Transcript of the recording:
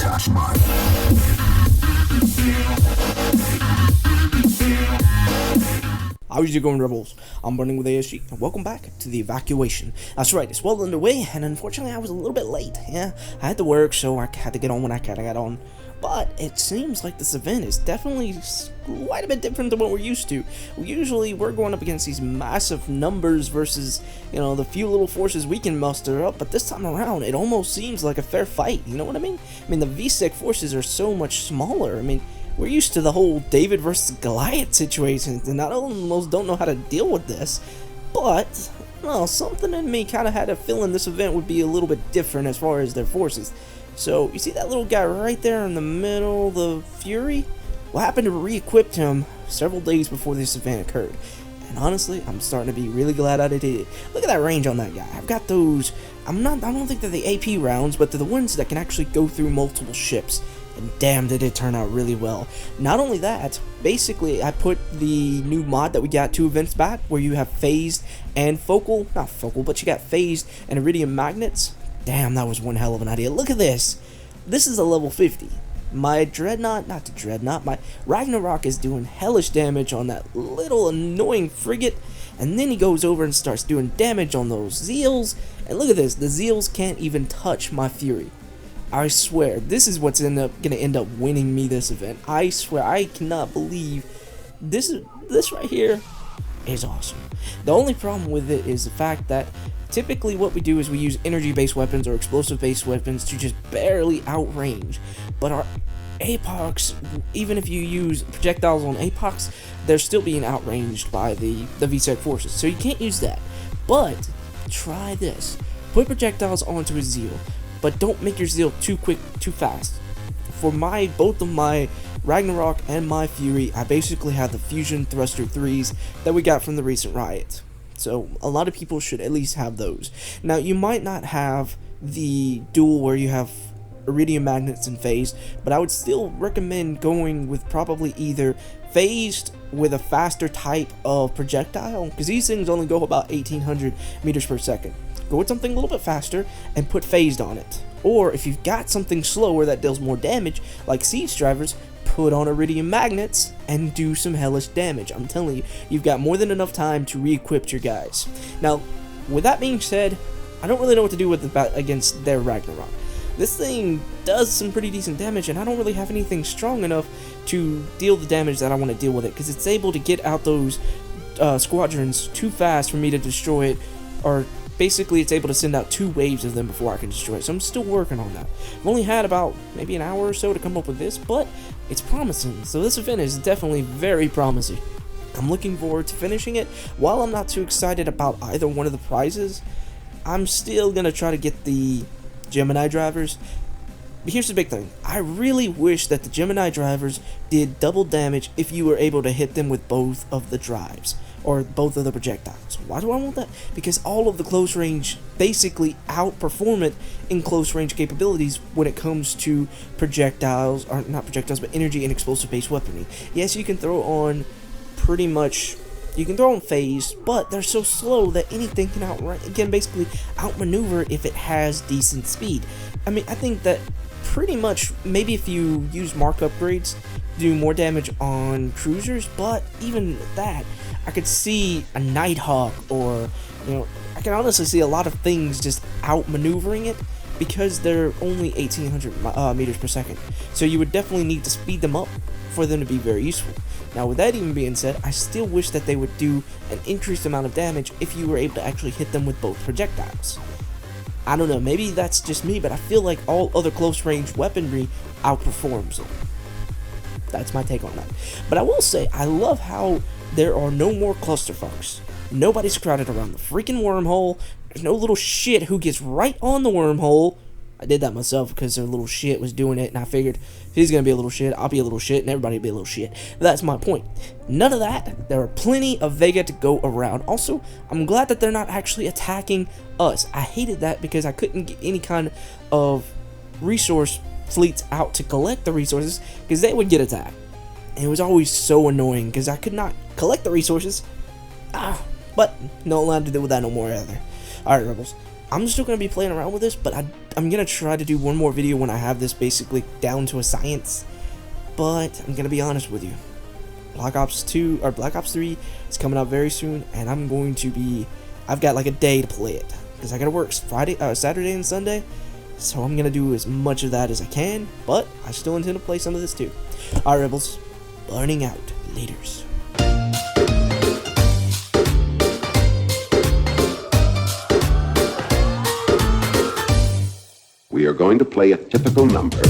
touch mine. How's it going, Rebels? I'm running with ASG, and welcome back to the Evacuation. That's right, it's well underway, and unfortunately I was a little bit late. Yeah, I had to work, so I had to get on when I got on. But it seems like this event is definitely quite a bit different than what we're used to. We're going up against these massive numbers versus, the few little forces we can muster up, but this time around, it almost seems like a fair fight, you know what I mean? I mean, the Vsec forces are so much smaller. I mean, we're used to the whole David versus Goliath situation, and I almost don't know how to deal with this. But, well, something in me kind of had a feeling this event would be a little bit different as far as their forces. So, you see that little guy right there in the middle, the Fury? Well, I happened to re-equip him several days before this event occurred. And honestly, I'm starting to be really glad I did it. Look at that range on that guy. I've got those, I don't think they're the AP rounds, but they're the ones that can actually go through multiple ships. And damn, did it turn out really well. Not only that, basically I put the new mod that we got 2 events back, where you have phased and focal, not focal, but you got phased and iridium magnets. Damn, that was one hell of an idea. Look at this. This is a level 50. My my Ragnarok is doing hellish damage on that little annoying frigate, and then he goes over and starts doing damage on those Zeals, and look at this, the Zeals can't even touch my Fury. I swear, this is what's gonna end up winning me this event. I swear, I cannot believe this right here is awesome. The only problem with it is the fact that typically what we do is we use energy-based weapons or explosive-based weapons to just barely outrange. But our APOCs, even if you use projectiles on APOCs, they're still being outranged by the Vsec forces. So you can't use that. But try this. Put projectiles onto a Zeal, but don't make your Zeal too quick, too fast. For both of my Ragnarok and my Fury, I basically have the Fusion Thruster 3s that we got from the recent riot. So a lot of people should at least have those. Now, you might not have the dual where you have iridium magnets and phased, but I would still recommend going with probably either phased with a faster type of projectile, because these things only go about 1800 meters per second. Go with something a little bit faster and put phased on it. Or if you've got something slower that deals more damage, like siege drivers, put on iridium magnets and do some hellish damage. I'm telling you, you've got more than enough time to re-equip your guys. Now, with that being said, I don't really know what to do against their Ragnarok. This thing does some pretty decent damage, and I don't really have anything strong enough to deal the damage that I want to deal with it, because it's able to get out those squadrons too fast for me to destroy it, or basically it's able to send out 2 waves of them before I can destroy it. So I'm still working on that. I've only had about maybe an hour or so to come up with this, but it's promising. So this event is definitely very promising. I'm looking forward to finishing it. While I'm not too excited about either one of the prizes, I'm still going to try to get the Gemini drivers. But here's the big thing. I really wish that the Gemini drivers did double damage if you were able to hit them with both of the drives, or both of the projectiles. Why do I want that? Because all of the close range basically outperform it in close range capabilities when it comes to projectiles, or not projectiles, but energy and explosive based weaponry. Yes, you can throw on phase, but they're so slow that anything can basically outmaneuver if it has decent speed. I mean, I think that pretty much, maybe if you use mark upgrades, do more damage on cruisers, but even that, I could see a Nighthawk, or, I can honestly see a lot of things just outmaneuvering it, because they're only 1800 meters per second. So you would definitely need to speed them up for them to be very useful. Now, with that even being said, I still wish that they would do an increased amount of damage if you were able to actually hit them with both projectiles. I don't know, maybe that's just me, but I feel like all other close range weaponry outperforms them. That's my take on that. But I will say, I love how there are no more clusterfucks. Nobody's crowded around the freaking wormhole. There's no little shit who gets right on the wormhole. I did that myself because their little shit was doing it, and I figured if he's gonna be a little shit, I'll be a little shit, and everybody will be a little shit. That's my point. None of that. There are plenty of Vega to go around. Also, I'm glad that they're not actually attacking us. I hated that because I couldn't get any kind of resource fleets out to collect the resources because they would get attacked. And it was always so annoying because I could not collect the resources. But not allowed to deal with that no more either. Alright, Rebels. I'm still going to be playing around with this, but I'm gonna try to do one more video when I have this basically down to a science. But I'm gonna be honest with you. Black Ops 2 or Black Ops 3 is coming out very soon, and I've got like a day to play it because I gotta work Saturday and Sunday. So I'm gonna do as much of that as I can, but I still intend to play some of this too. Alright, Rebels, burning out, leaders. We are going to play a typical number.